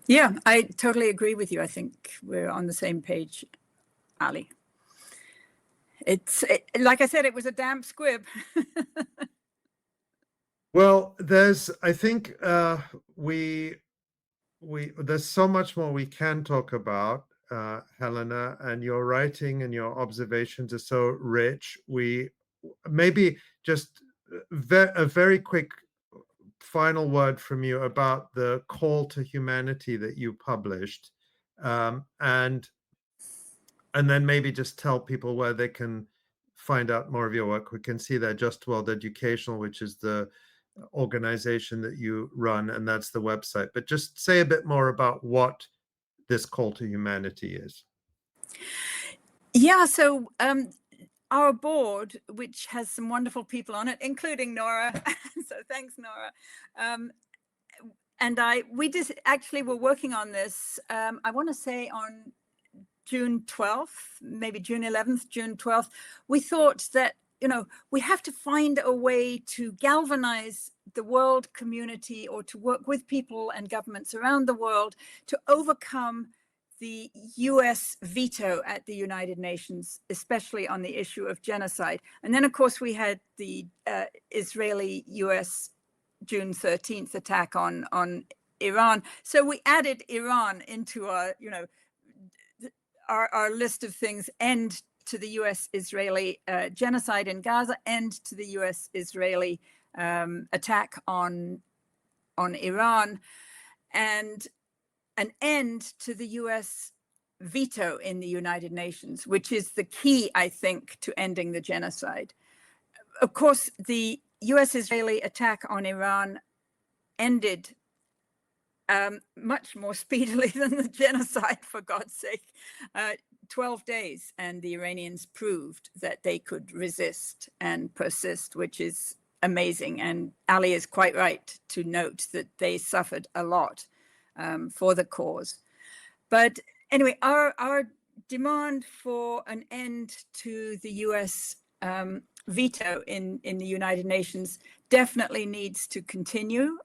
Yeah, I totally agree with you. I think we're on the same page, Ali. Like I said, it was a damp squib. Well, I think there's so much more we can talk about, Helena, and your writing and your observations are so rich. We maybe just a very quick final word from you about the call to humanity that you published, and then maybe just tell people where they can find out more of your work. We can see that Just World Educational, which is the organization that you run, and that's the website. But just say a bit more about what this call to humanity is. Yeah, so our board, which has some wonderful people on it, including Nora, so thanks, Nora, and we just actually were working on this, I want to say on June 12th, maybe June 11th, June 12th. We thought that, you know, we have to find a way to galvanize the world community, or to work with people and governments around the world to overcome the US veto at the United Nations, especially on the issue of genocide. And then, of course, we had the Israeli-US June 13th attack on Iran. So we added Iran into our, you know, our list of things, end to the US-Israeli genocide in Gaza, end to the US-Israeli attack on Iran, and an end to the US veto in the United Nations, which is the key, I think, to ending the genocide. Of course, the US-Israeli attack on Iran ended much more speedily than the genocide, for God's sake. 12 days, and the Iranians proved that they could resist and persist, which is amazing. And Ali is quite right to note that they suffered a lot for the cause. But anyway, our demand for an end to the US veto in the United Nations definitely needs to continue,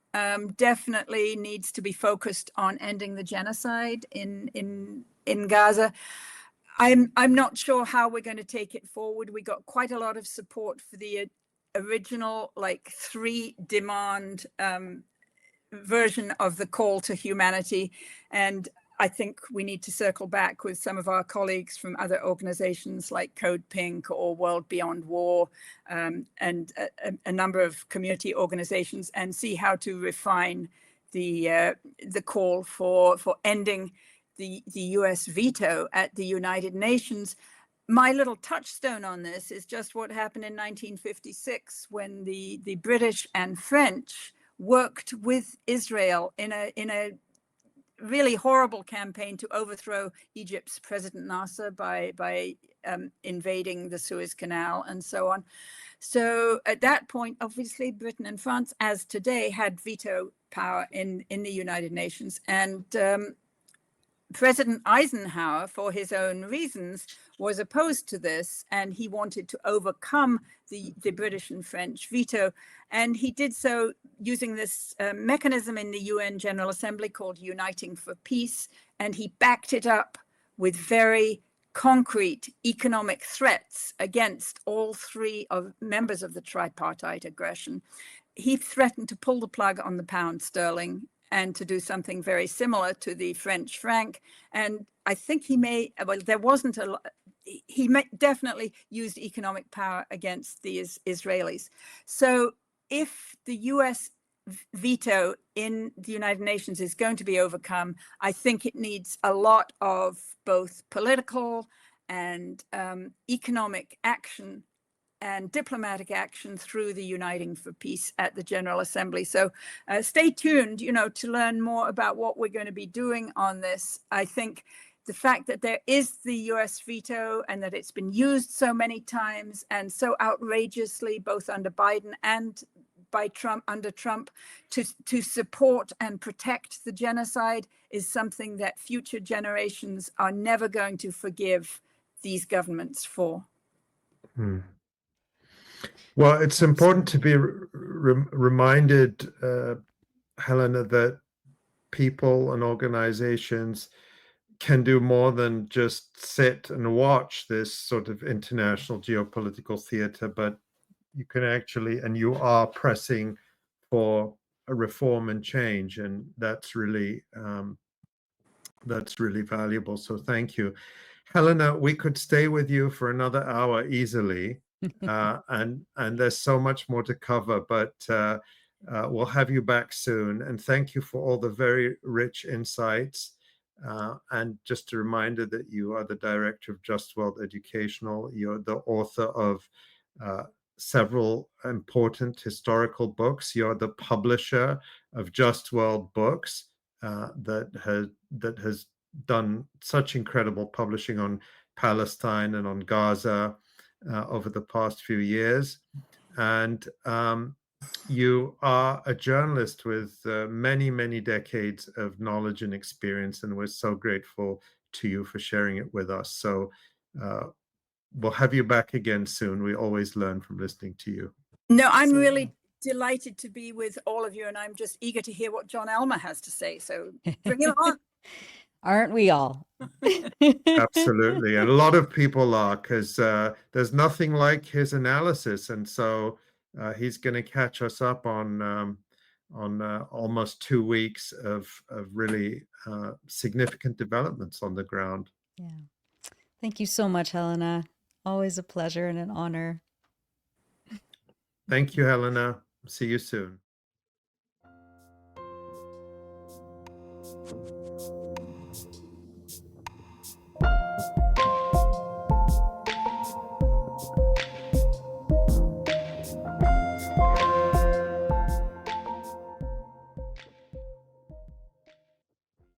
definitely needs to be focused on ending the genocide in Gaza. I'm not sure how we're going to take it forward. We got quite a lot of support for the original, like, 3-demand version of the call to humanity. And I think we need to circle back with some of our colleagues from other organizations like Code Pink or World Beyond War, and a number of community organizations, and see how to refine the call for ending the US veto at the United Nations. My little touchstone on this is just what happened in 1956 when the British and French worked with Israel in a really horrible campaign to overthrow Egypt's President Nasser by invading the Suez Canal and so on. So at that point, obviously, Britain and France, as today, had veto power in the United Nations. And President Eisenhower, for his own reasons, was opposed to this, and he wanted to overcome the British and French veto. And he did so using this mechanism in the UN General Assembly called Uniting for Peace, and he backed it up with very concrete economic threats against all 3 members of the tripartite aggression. He threatened to pull the plug on the pound sterling and to do something very similar to the French franc. And I think he definitely used economic power against the Israelis. So if the US veto in the United Nations is going to be overcome, I think it needs a lot of both political and economic action and diplomatic action through the Uniting for Peace at the General Assembly. So stay tuned, to learn more about what we're going to be doing on this. I think the fact that there is the US veto and that it's been used so many times and so outrageously, both under Biden and under Trump, to support and protect the genocide is something that future generations are never going to forgive these governments for. Well, it's important to be reminded, Helena, that people and organizations can do more than just sit and watch this sort of international geopolitical theater, but you can actually, and you are pressing for a reform and change, and that's really valuable. So thank you. Helena, we could stay with you for another hour easily. And there's so much more to cover, but we'll have you back soon. And thank you for all the very rich insights. And just a reminder that you are the director of Just World Educational. You're the author of several important historical books. You're the publisher of Just World Books that has done such incredible publishing on Palestine and on Gaza over the past few years. And you are a journalist with many, many decades of knowledge and experience, and we're so grateful to you for sharing it with us. So we'll have you back again soon. We always learn from listening to you. No, I'm really delighted to be with all of you, and I'm just eager to hear what John Elmer has to say. So bring it on. Aren't we all? Absolutely. And a lot of people are, because there's nothing like his analysis. And so he's going to catch us up on almost 2 weeks of really significant developments on the ground. Yeah. Thank you so much, Helena. Always a pleasure and an honor. Thank you, Helena. See you soon.